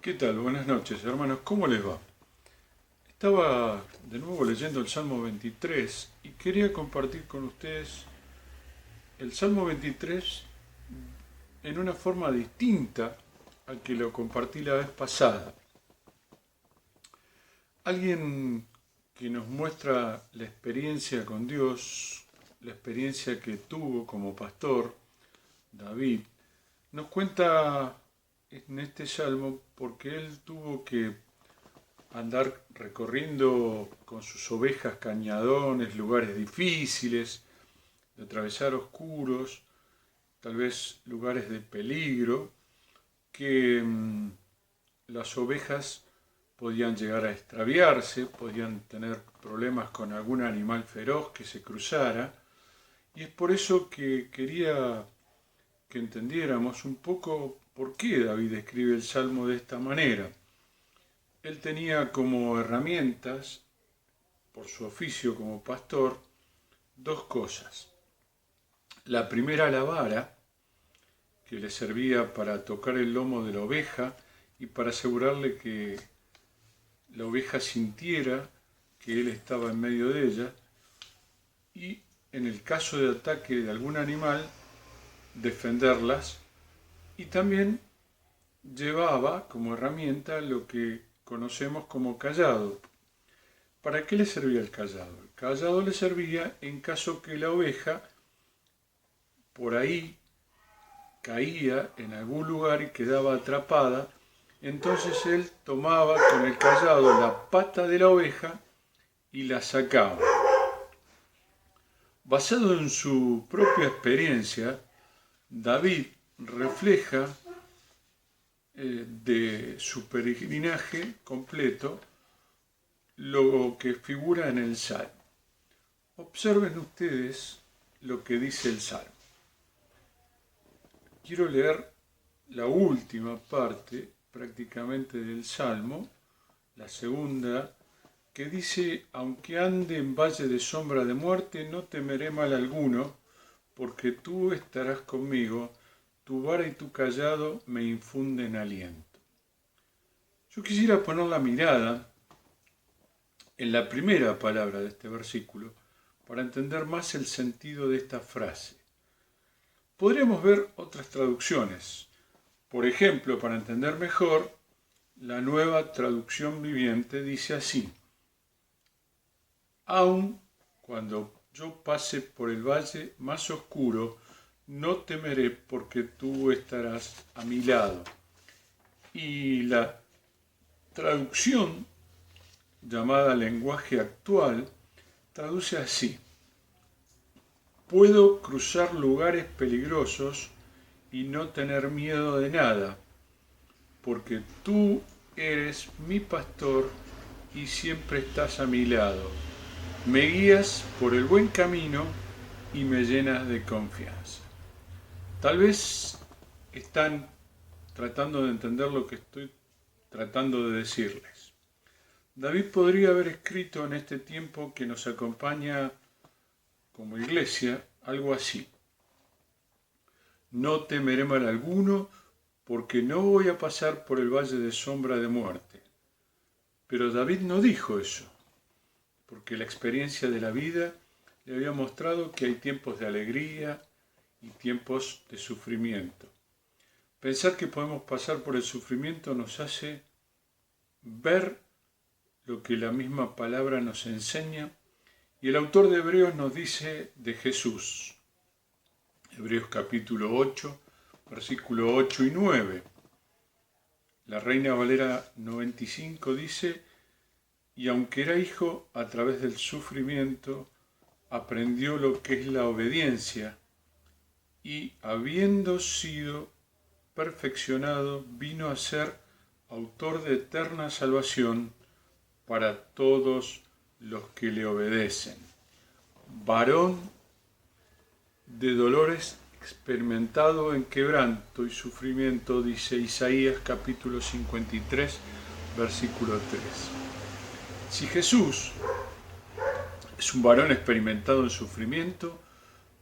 ¿Qué tal? Buenas noches, hermanos. ¿Cómo les va? Estaba de nuevo leyendo el Salmo 23 y quería compartir con ustedes el Salmo 23 en una forma distinta al que lo compartí la vez pasada. Alguien que nos muestra la experiencia con Dios, la experiencia que tuvo como pastor, David, nos cuenta en este salmo porque él tuvo que andar recorriendo con sus ovejas cañadones, lugares difíciles, de atravesar oscuros, tal vez lugares de peligro, que las ovejas podían llegar a extraviarse, podían tener problemas con algún animal feroz que se cruzara, y es por eso que quería que entendiéramos un poco por qué David escribe el Salmo de esta manera. Él tenía como herramientas, por su oficio como pastor, dos cosas. La primera, la vara, que le servía para tocar el lomo de la oveja y para asegurarle que la oveja sintiera que él estaba en medio de ella, y en el caso de ataque de algún animal, defenderlas, y también llevaba como herramienta lo que conocemos como cayado. ¿Para qué le servía el cayado? El cayado le servía en caso que la oveja por ahí caía en algún lugar y quedaba atrapada, entonces él tomaba con el cayado la pata de la oveja y la sacaba. Basado en su propia experiencia, David refleja de su peregrinaje completo lo que figura en el Salmo. Observen ustedes lo que dice el Salmo. Quiero leer la última parte prácticamente del Salmo, la segunda, que dice: aunque ande en valle de sombra de muerte, no temeré mal alguno, porque tú estarás conmigo, tu vara y tu cayado me infunden aliento. Yo quisiera poner la mirada en la primera palabra de este versículo para entender más el sentido de esta frase. Podríamos ver otras traducciones. Por ejemplo, para entender mejor, la Nueva Traducción Viviente dice así: aun cuando yo pase por el valle más oscuro, no temeré porque tú estarás a mi lado. Y la traducción llamada lenguaje actual traduce así: puedo cruzar lugares peligrosos y no tener miedo de nada, porque tú eres mi pastor y siempre estás a mi lado. Me guías por el buen camino y me llenas de confianza. Tal vez están tratando de entender lo que estoy tratando de decirles. David podría haber escrito en este tiempo que nos acompaña como iglesia algo así: no temeré mal alguno, porque no voy a pasar por el valle de sombra de muerte. Pero David no dijo eso, porque la experiencia de la vida le había mostrado que hay tiempos de alegría y tiempos de sufrimiento. Pensar que podemos pasar por el sufrimiento nos hace ver lo que la misma palabra nos enseña, y el autor de Hebreos nos dice de Jesús. Hebreos capítulo 8, versículo 8 y 9. La Reina Valera 95 dice: y aunque era hijo, a través del sufrimiento aprendió lo que es la obediencia, y habiendo sido perfeccionado, vino a ser autor de eterna salvación para todos los que le obedecen. Varón de dolores, experimentado en quebranto y sufrimiento, dice Isaías capítulo 53, versículo 3. Si Jesús es un varón experimentado en sufrimiento,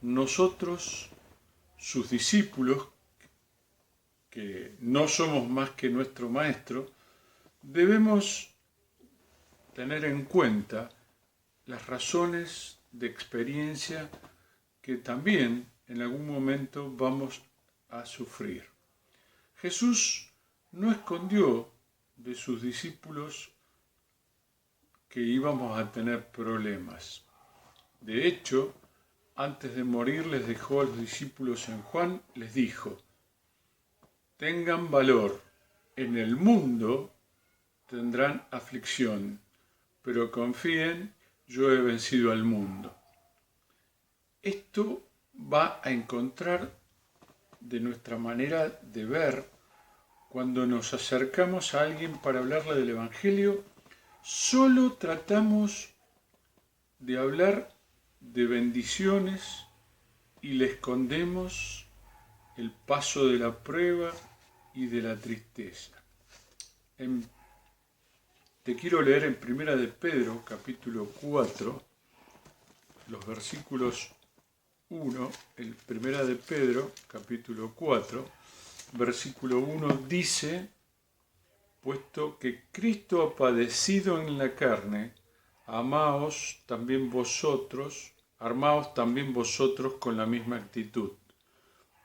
nosotros, sus discípulos, que no somos más que nuestro maestro, debemos tener en cuenta las razones de experiencia que también en algún momento vamos a sufrir. Jesús no escondió de sus discípulos que íbamos a tener problemas. De hecho, antes de morir les dejó a los discípulos en Juan, les dijo: tengan valor, en el mundo tendrán aflicción, pero confíen, yo he vencido al mundo. Esto va a encontrar de nuestra manera de ver cuando nos acercamos a alguien para hablarle del Evangelio. Solo tratamos de hablar de bendiciones y le escondemos el paso de la prueba y de la tristeza. Te quiero leer en Primera de Pedro, capítulo 4, los versículos 1, el Primera de Pedro, capítulo 4, versículo 1 dice: puesto que Cristo ha padecido en la carne, armaos también vosotros con la misma actitud,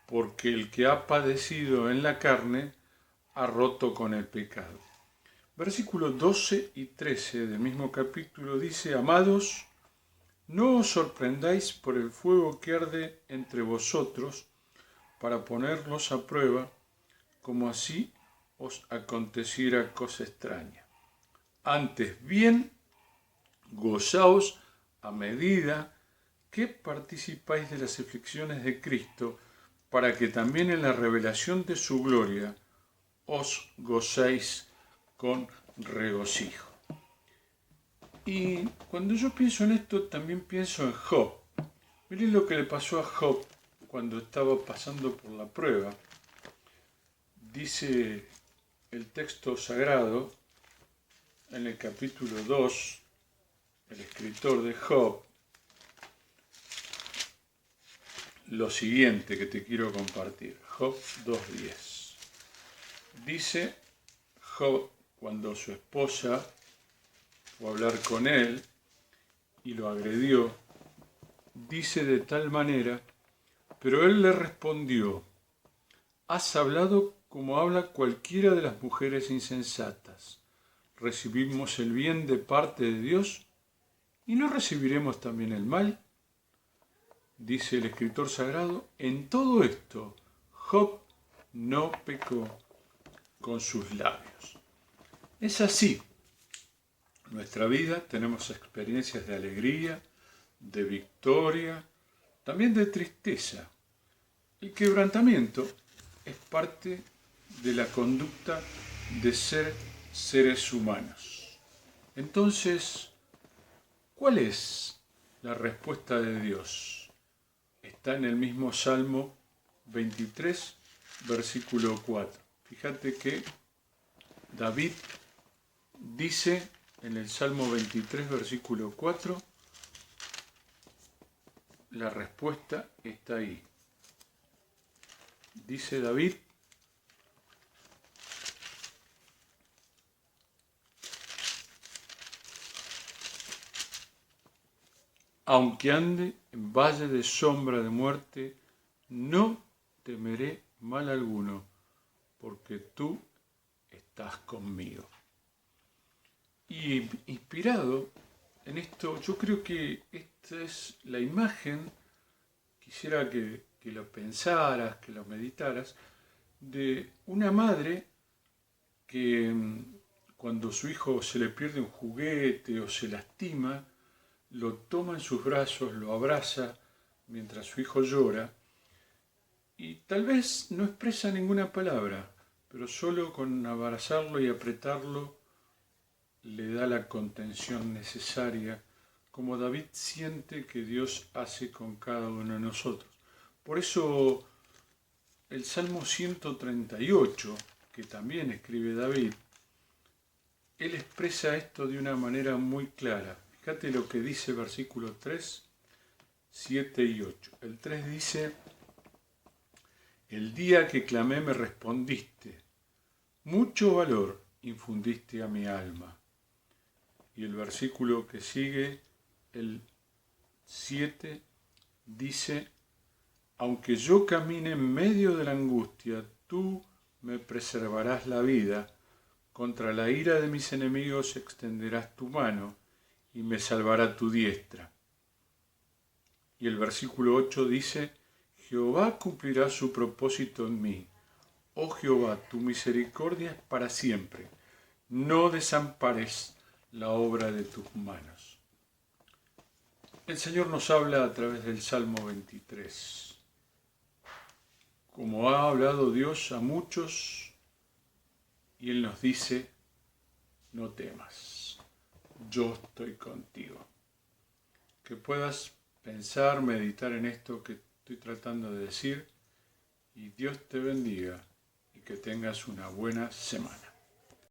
porque el que ha padecido en la carne ha roto con el pecado. Versículos 12 y 13 del mismo capítulo dice: amados, no os sorprendáis por el fuego que arde entre vosotros para ponerlos a prueba, como así os aconteciera cosa extraña. Antes bien, gozaos a medida que participáis de las aflicciones de Cristo, para que también en la revelación de su gloria os gocéis con regocijo. Y cuando yo pienso en esto, también pienso en Job. Miren lo que le pasó a Job cuando estaba pasando por la prueba. Dice el texto sagrado, en el capítulo 2, el escritor de Job, lo siguiente que te quiero compartir. Job 2:10. Dice Job, cuando su esposa fue a hablar con él y lo agredió, dice de tal manera: pero él le respondió: has hablado como habla cualquiera de las mujeres insensatas. ¿Recibimos el bien de parte de Dios y no recibiremos también el mal? Dice el escritor sagrado: en todo esto Job no pecó con sus labios. Es así. En nuestra vida tenemos experiencias de alegría, de victoria, también de tristeza. El quebrantamiento es parte de la conducta de ser seres humanos. Entonces, ¿cuál es la respuesta de Dios? Está en el mismo Salmo 23, versículo 4. Fíjate que David dice en el Salmo 23, versículo 4, la respuesta está ahí. Dice David: aunque ande en valle de sombra de muerte, no temeré mal alguno, porque tú estás conmigo. Y inspirado en esto, yo creo que esta es la imagen, quisiera que lo pensaras, que lo meditaras, de una madre que cuando su hijo se le pierde un juguete o se lastima, lo toma en sus brazos, lo abraza mientras su hijo llora, y tal vez no expresa ninguna palabra, pero solo con abrazarlo y apretarlo le da la contención necesaria, como David siente que Dios hace con cada uno de nosotros. Por eso el Salmo 138, que también escribe David, él expresa esto de una manera muy clara. Fíjate lo que dice versículos 3, 7 y 8. El 3 dice: El día que clamé me respondiste. Mucho valor infundiste a mi alma. Y el versículo que sigue, el 7, dice, aunque yo camine en medio de la angustia, tú me preservarás la vida. Contra la ira de mis enemigos extenderás tu mano y me salvará tu diestra. Y el versículo 8 dice, Jehová cumplirá su propósito en mí. Oh Jehová, tu misericordia es para siempre. No desampares la obra de tus manos. El Señor nos habla a través del Salmo 23. Como ha hablado Dios a muchos, y Él nos dice, no temas, yo estoy contigo. Que puedas pensar, meditar en esto que estoy tratando de decir, y Dios te bendiga y que tengas una buena semana.